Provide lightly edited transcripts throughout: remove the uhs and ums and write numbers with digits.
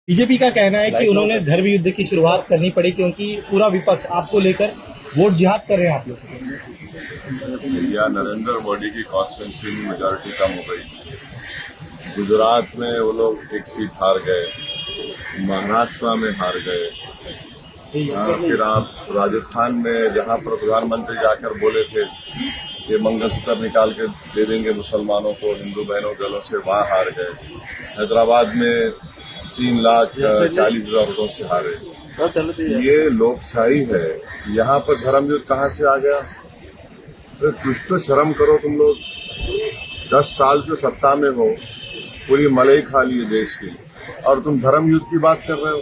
BJP का कहना है कि उन्होंने धर्म युद्ध की शुरुआत करनी पड़ी क्योंकि पूरा विपक्ष आपको लेकर वोट जिहाद कर रहे हैं आप लोग। या नरेंद्र मोदी की कॉन्स्टिट्यूंसी में मेजॉरिटी कम हो गई। गुजरात में वो लोग एक सीट हार गए, महाराष्ट्र में हार गए, फिर आप राजस्थान में जहां पर प्रधानमंत्री जाकर बोले थे कि मंगलसूत्र निकाल के दे देंगे मुसलमानों को, हिंदू बहनों दलों से, वहां हार गए। हैदराबाद में 3,40,000 वोटों से हारे। ये लोकशाही है, यहाँ पर धर्म युद्ध कहाँ से आ गया? तो कुछ तो शर्म करो तुम लोग। 10 साल से सत्ता में हो, पूरी मलाई खा ली है देश की, और तुम धर्म युद्ध की बात कर रहे हो।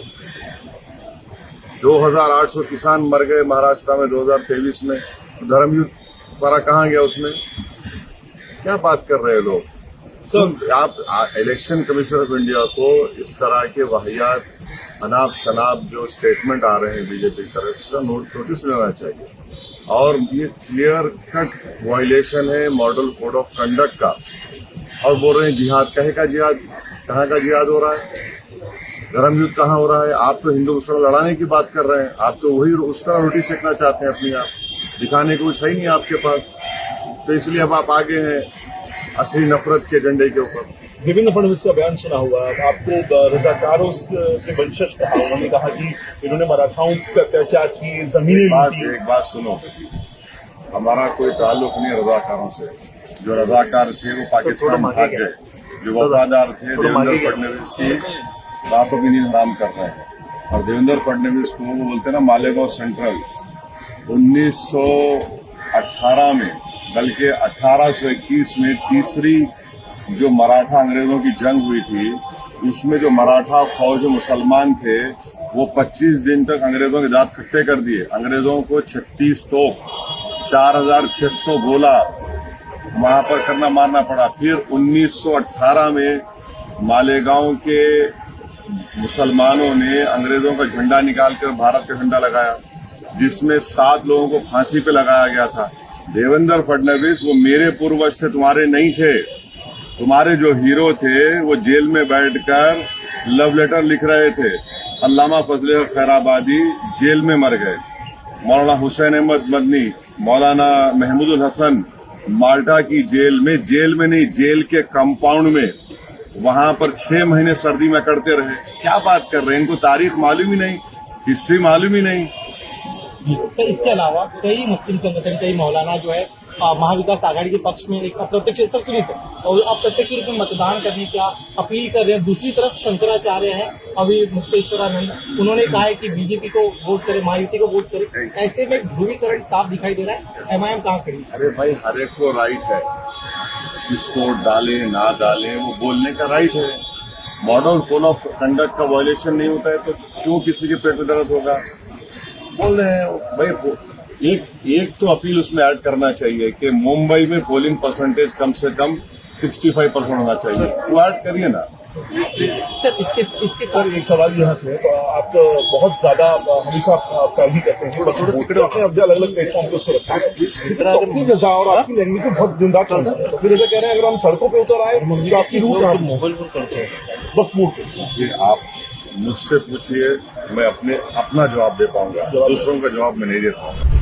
2800 किसान मर गए महाराष्ट्र में 2023 में, धर्म युद्ध हमारा कहाँ गया उसमें? क्या बात कर रहे हैं लोग? आप इलेक्शन कमीशन ऑफ इंडिया को इस तरह के वाहियात अनाप शनाप जो स्टेटमेंट आ रहे हैं बीजेपी की तरफ से नोटिस लेना चाहिए। और ये क्लियर कट वायलेशन है मॉडल कोड ऑफ कंडक्ट का। और बोल रहे हैं जिहाद, कहे का जिहाद? कहाँ का जिहाद हो रहा है? धर्म युद्ध कहाँ हो रहा है? आप तो हिंदू मुसलमान लड़ाने की बात कर रहे हैं, आप तो वही उस तरह रोटी सेकना चाहते हैं अपनी, आप दिखाने को कुछ है ही नहीं आपके पास। तो इसलिए अब आप आगे हैं असली नफरत के एजेंडे के ऊपर। देवेंद्र फडणवीस का बयान सुना हुआ, आपको रजाकारों के वंशज कहा। उन्होंने कहा कि इन्होंने मराठाओं पर अत्याचार की, जमीनें लूटी। एक बात सुनो, हमारा कोई ताल्लुक नहीं रजाकारों से। जो रजाकार थे वो पाकिस्तान भाग गए, जो वफादार थे देवेंद्र फडणवीस की बातों की नींद हराम कर रहे हैं। और देवेंद्र फडणवीस को वो बोलते हैं ना मालेगांव सेंट्रल, 1918 में बल्कि 1821 में तीसरी जो मराठा अंग्रेजों की जंग हुई थी, उसमें जो मराठा फौज मुसलमान थे वो 25 दिन तक अंग्रेजों के दांत खट्टे कर दिए। अंग्रेजों को 36 तोप, 4600 गोला वहां पर करना मारना पड़ा। फिर 1918 में मालेगांव के मुसलमानों ने अंग्रेजों का झंडा निकालकर भारत का झंडा लगाया, जिसमें 7 लोगों को फांसी पे लगाया गया था। देवेंद्र फडणवीस वो मेरे पूर्वज थे, तुम्हारे नहीं थे। तुम्हारे जो हीरो थे वो जेल में बैठकर लव लेटर लिख रहे थे। अल्लामा फजल खैराबादी जेल में मर गए, मौलाना हुसैन अहमद मदनी, मौलाना महमूदुल हसन माल्टा की जेल में नहीं, जेल के कंपाउंड में, वहां पर 6 महीने सर्दी में कटते रहे। क्या बात कर रहे हैं? इनको तारीख मालूम ही नहीं, हिस्ट्री मालूम ही नहीं। सर, इसके अलावा कई मुस्लिम संगठन, कई मौलाना जो है महाविकास आघाड़ी के पक्ष में एक अप्रत्यक्ष और अप्रत्यक्ष रूप में मतदान करने की अपील कर रहे हैं। दूसरी तरफ शंकराचार्य हैं, अभी मुक्तेश्वरानंद, उन्होंने कहा है कि बीजेपी को वोट करे, महायुति को वोट करे। ऐसे में ध्रुवीकरण साफ दिखाई दे रहा है। एमआईएम कहाँ खड़ी? अरे भाई, हर एक को राइट है, किसको डाले ना डाले वो बोलने का राइट है। मॉडल कोड ऑफ कंडक्ट का वायलेशन नहीं होता है तो क्यों किसी के पेट में दर्द होगा? बोल रहे हैं भाई। एक तो अपील उसमें ऐड करना चाहिए कि मुंबई में पोलिंग परसेंटेज कम से कम 65% होना चाहिए, वो ऐड करिए ना। सर, इसके सर एक सवाल यहाँ से है, तो आप बहुत ज्यादा हमेशा पैरवी करते हैं, अपने अब अलग अलग प्लेटफॉर्म पे उसको रखते हैं। अपनी जजा और आपकी लैंग्वेज को बहुत दिन रात करते हैं, तो फिर ऐसा कह रहे हैं अगर हम सड़कों पे उतर आए तो आपकी रूट मोबाइल पर करते हैं वक्त फूट। आप मुझसे पूछिए, मैं अपना जवाब दे पाऊंगा, दूसरों का जवाब मैं नहीं देता हूँ।